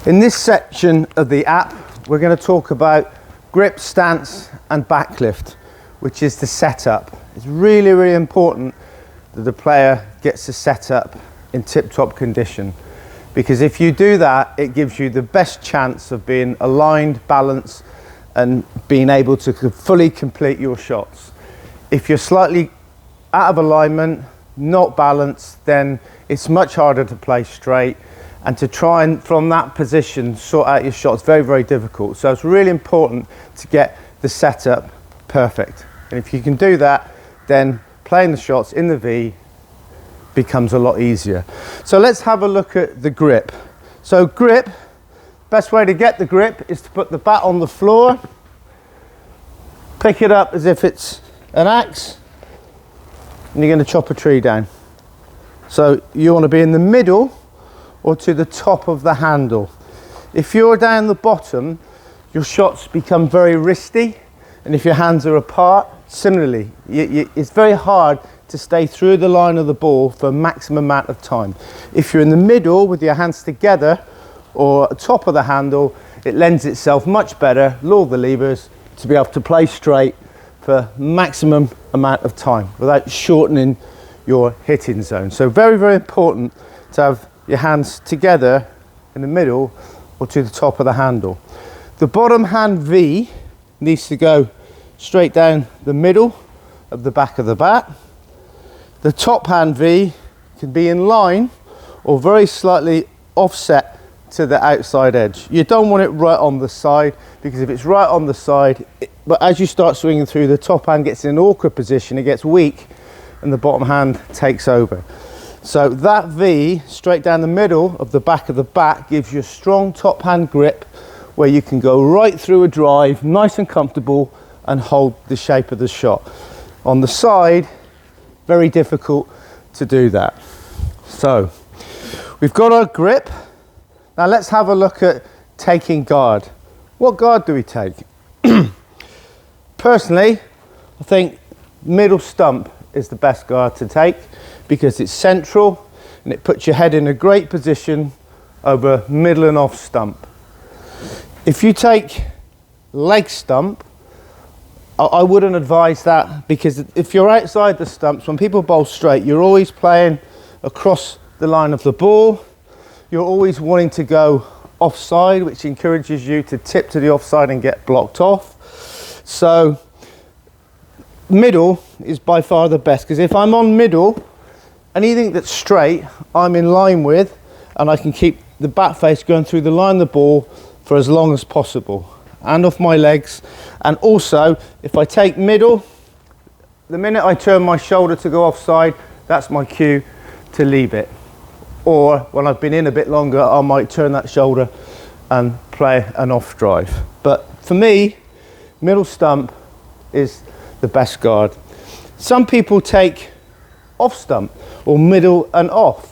In this section of the app, we're going to talk about grip, stance and backlift, which is the setup. It's really, really important that the player gets the setup in tip-top condition, because if you do that, it gives you the best chance of being aligned, balanced and being able to fully complete your shots. If you're slightly out of alignment, not balanced, then it's much harder to play straight, and to try and from that position sort out your shots very, very difficult. So it's really important to get the setup perfect, and if you can do that, then playing the shots in the V becomes a lot easier. So let's have a look at the grip. So grip, best way to get the grip is to put the bat on the floor, pick it up as if it's an axe, and you're going to chop a tree down. So you want to be in the middle or to the top of the handle. If you're down the bottom, your shots become very wristy, and if your hands are apart, similarly, it's very hard to stay through the line of the ball for a maximum amount of time. If you're in the middle with your hands together or top of the handle, it lends itself much better, lower the levers, to be able to play straight for maximum amount of time without shortening your hitting zone. So very, very important to have your hands together in the middle or to the top of the handle. The bottom hand V needs to go straight down the middle of the back of the bat. The top hand V can be in line or very slightly offset to the outside edge. You don't want it right on the side, because if it's right on the side, but as you start swinging through, the top hand gets in an awkward position, it gets weak and the bottom hand takes over. So that V straight down the middle of the back of the bat gives you a strong top hand grip where you can go right through a drive, nice and comfortable, and hold the shape of the shot. On the side, very difficult to do that. So we've got our grip. Now let's have a look at taking guard. What guard do we take? Personally, I think middle stump is the best guard to take, because it's central and it puts your head in a great position over middle and off stump. If you take leg stump, I wouldn't advise that, because if you're outside the stumps, when people bowl straight, you're always playing across the line of the ball. You're always wanting to go offside, which encourages you to tip to the offside and get blocked off. So middle is by far the best, because if I'm on middle, anything that's straight, I'm in line with, and I can keep the bat face going through the line of the ball for as long as possible, and off my legs. And also, if I take middle, the minute I turn my shoulder to go offside, that's my cue to leave it. Or when I've been in a bit longer, I might turn that shoulder and play an off drive. But for me, middle stump is the best guard. Some people take off stump or middle and off,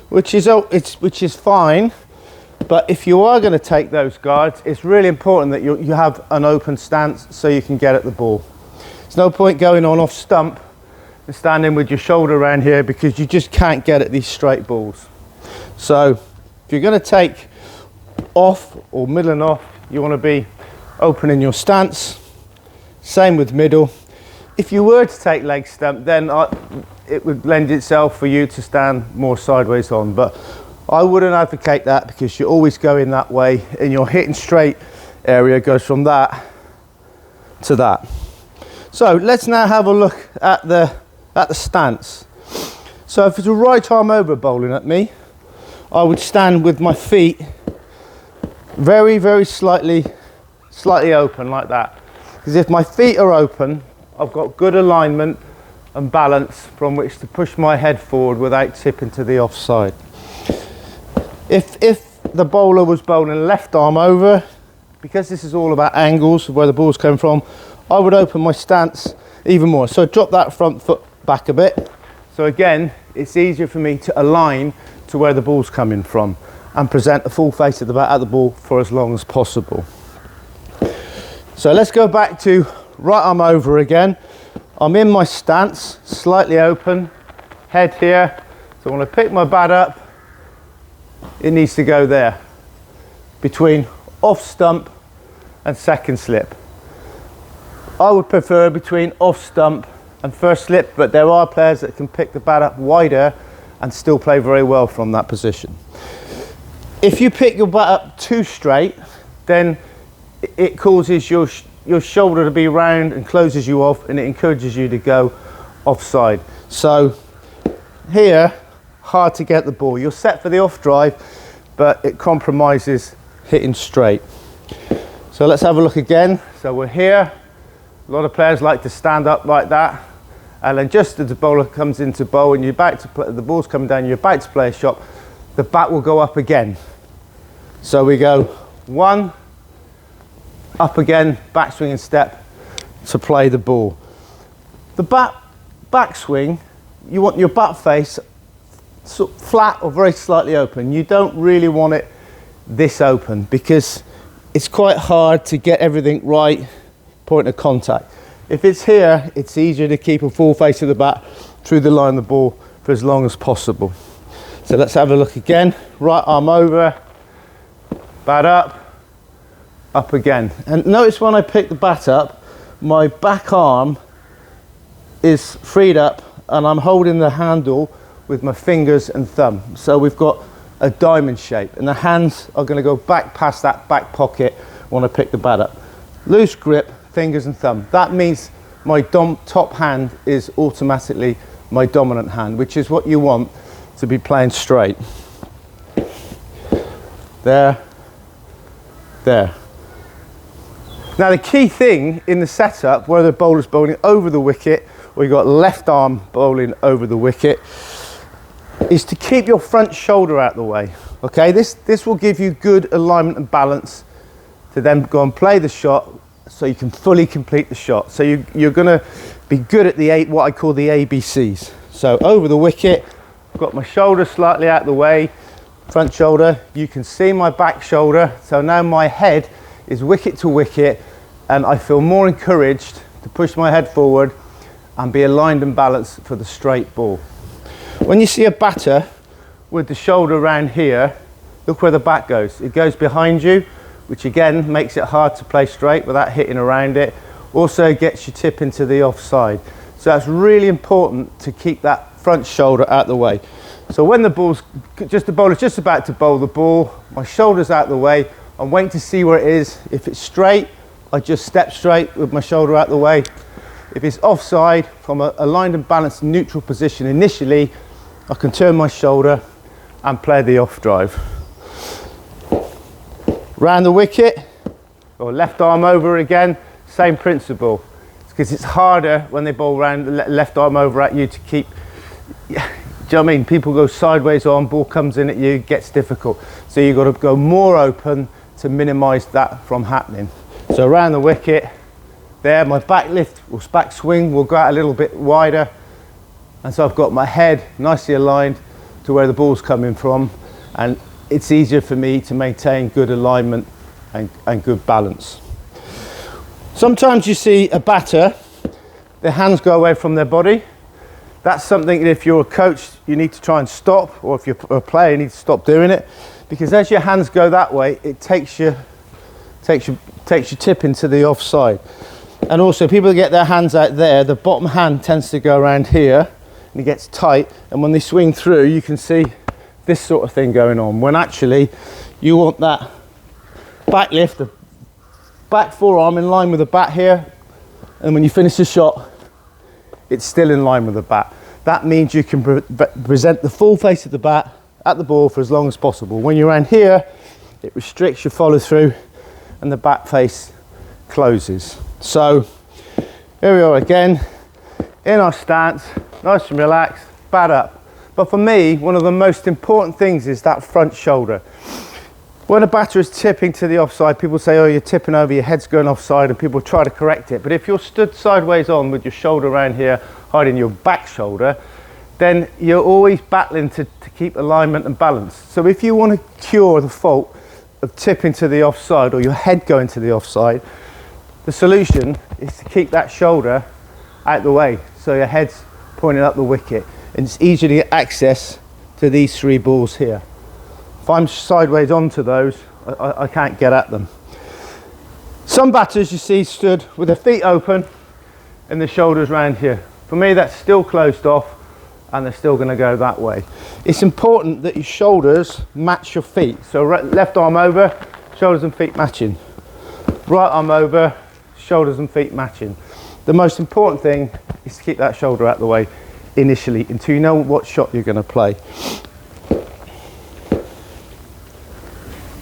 which is fine. But if you are going to take those guards, it's really important that you have an open stance so you can get at the ball. There's no point going on off stump and standing with your shoulder around here, because you just can't get at these straight balls. So if you're going to take off or middle and off, you want to be open in your stance. Same with middle. If you were to take leg stump, then it would lend itself for you to stand more sideways on, but I wouldn't advocate that, because you're always going that way and your hitting straight area goes from that to that. So let's now have a look at the stance. So if it's a right arm over bowling at me, I would stand with my feet very, very slightly open like that. Because if my feet are open, I've got good alignment and balance from which to push my head forward without tipping to the offside. If the bowler was bowling left arm over, because this is all about angles of where the ball's coming from, I would open my stance even more. So drop that front foot back a bit. So again, it's easier for me to align to where the ball's coming from and present the full face of the bat at the ball for as long as possible. So let's go back to right arm over again. I'm in my stance, slightly open, head here. So when I pick my bat up, it needs to go there. between off stump and second slip. I would prefer between off stump and first slip, but there are players that can pick the bat up wider and still play very well from that position. If you pick your bat up too straight, then it causes your shoulder to be round and closes you off, and it encourages you to go offside. So here, hard to get the ball. You're set for the off drive, but it compromises hitting straight. So let's have a look again. So we're here. A lot of players like to stand up like that, and then just as the bowler comes into bowl and you're about to play, the ball's coming down, you're about to play a shot, the bat will go up again. So we go 1, up again, backswing and step to play the ball. The backswing, you want your bat face sort of flat or very slightly open. You don't really want it this open because it's quite hard to get everything right, point of contact. If it's here, it's easier to keep a full face of the bat through the line of the ball for as long as possible. So let's have a look again. Right arm over, bat up again. And notice when I pick the bat up, my back arm is freed up and I'm holding the handle with my fingers and thumb. So we've got a diamond shape and the hands are going to go back past that back pocket when I pick the bat up. Loose grip, fingers and thumb. That means my top hand is automatically my dominant hand, which is what you want to be playing straight. There, there. Now the key thing in the setup, whether the bowler's bowling over the wicket or you've got left arm bowling over the wicket, is to keep your front shoulder out the way. Okay, this will give you good alignment and balance to then go and play the shot so you can fully complete the shot. So you're going to be good at what I call the ABCs. So over the wicket, I've got my shoulder slightly out the way, front shoulder. You can see my back shoulder. So now my head is wicket to wicket and I feel more encouraged to push my head forward and be aligned and balanced for the straight ball. When you see a batter with the shoulder around here, look where the bat goes. It goes behind you, which again makes it hard to play straight without hitting around it. Also gets your tip into the offside. So that's really important to keep that front shoulder out the way. So when the bowler's just about to bowl the ball, my shoulder's out the way, I'm waiting to see where it is. If it's straight, I just step straight with my shoulder out the way. If it's offside, from a aligned and balanced neutral position initially, I can turn my shoulder and play the off drive. Round the wicket, or left arm over again, same principle. Because it's harder when they bowl round the left arm over at you to keep, do you know what I mean? People go sideways on, ball comes in at you, gets difficult. So you've got to go more open to minimise that from happening. So around the wicket, there, my back lift, or back swing will go out a little bit wider. And so I've got my head nicely aligned to where the ball's coming from. And it's easier for me to maintain good alignment and good balance. Sometimes you see a batter, their hands go away from their body. That's something that if you're a coach, you need to try and stop, or if you're a player, you need to stop doing it. Because as your hands go that way, it takes your tip into the offside. And also people get their hands out there, the bottom hand tends to go around here and it gets tight. And when they swing through, you can see this sort of thing going on. When actually you want that back lift, the back forearm in line with the bat here. And when you finish the shot, it's still in line with the bat. That means you can present the full face of the bat at the ball for as long as possible. When you're around here, it restricts your follow through and the bat face closes. So here we are again, in our stance, nice and relaxed, bat up. But for me, one of the most important things is that front shoulder. When a batter is tipping to the offside, people say, oh, you're tipping over, your head's going offside, and people try to correct it. But if you're stood sideways on with your shoulder around here, hiding your back shoulder, then you're always battling to keep alignment and balance. So if you want to cure the fault of tipping to the offside or your head going to the offside, the solution is to keep that shoulder out the way so your head's pointing up the wicket, and it's easier to get access to these three balls here. If I'm sideways onto those, I can't get at them. Some batters you see stood with their feet open and the shoulders round here. For me, that's still closed off and they're still going to go that way. It's important that your shoulders match your feet. So left arm over, shoulders and feet matching. Right arm over, shoulders and feet matching. The most important thing is to keep that shoulder out of the way initially until you know what shot you're going to play.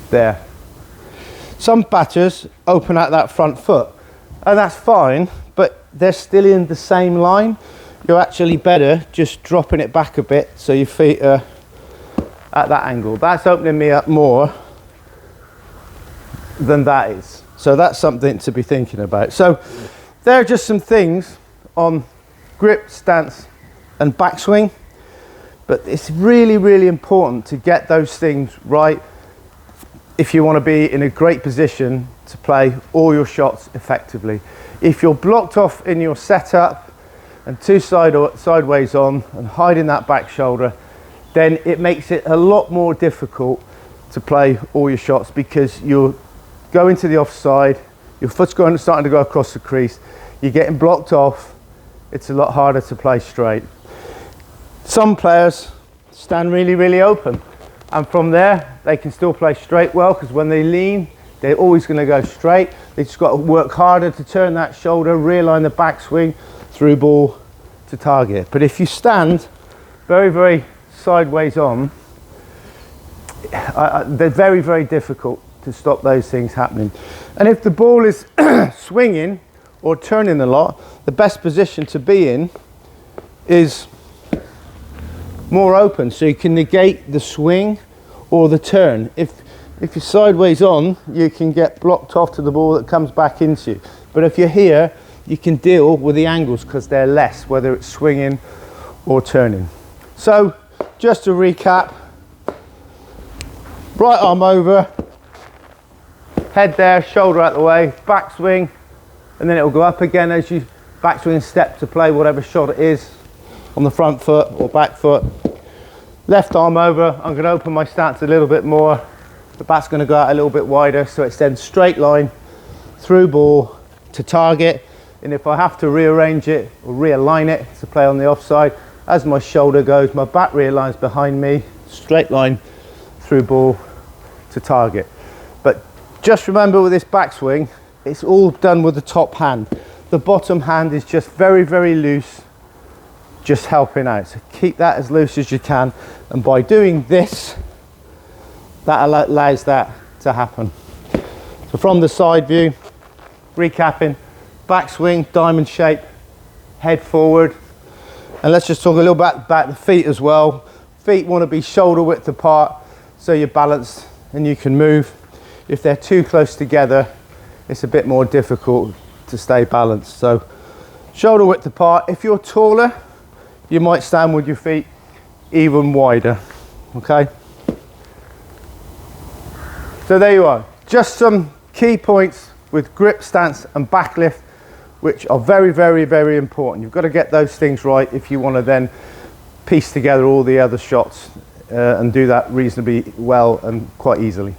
There. Some batters open out that front foot and that's fine, but they're still in the same line. You're actually better just dropping it back a bit so your feet are at that angle. That's opening me up more than that is. So that's something to be thinking about. So there are just some things on grip, stance and backswing, but it's really, really important to get those things right if you want to be in a great position to play all your shots effectively. If you're blocked off in your setup and too sideways on and hiding that back shoulder, then it makes it a lot more difficult to play all your shots because you're going to the offside, your foot's starting to go across the crease, you're getting blocked off, it's a lot harder to play straight. Some players stand really, really open, and from there they can still play straight well because when they lean, they're always going to go straight. They just got to work harder to turn that shoulder, realign the backswing, through ball to target. But if you stand very, very sideways on, they're very, very difficult to stop those things happening. And if the ball is swinging or turning a lot, the best position to be in is more open, so you can negate the swing or the turn. If you're sideways on, you can get blocked off to the ball that comes back into you. But if you're here, you can deal with the angles because they're less, whether it's swinging or turning. So just to recap, right arm over, head there, shoulder out the way, backswing, and then it will go up again as you backswing and step to play whatever shot it is on the front foot or back foot. Left arm over, I'm going to open my stance a little bit more. The bat's going to go out a little bit wider, so it's then straight line through ball to target. And if I have to rearrange it or realign it to play on the offside, as my shoulder goes, my back realigns behind me, straight line through ball to target. But just remember with this backswing, it's all done with the top hand. The bottom hand is just very, very loose, just helping out. So keep that as loose as you can. And by doing this, that allows that to happen. So from the side view, recapping, backswing, diamond shape, head forward. And let's just talk a little bit about the feet as well. Feet want to be shoulder width apart so you're balanced and you can move. If they're too close together, it's a bit more difficult to stay balanced. So shoulder width apart. If you're taller, you might stand with your feet even wider, okay? So there you are, just some key points with grip, stance and backlift, which are very, very, very important. You've got to get those things right if you want to then piece together all the other shots and do that reasonably well and quite easily.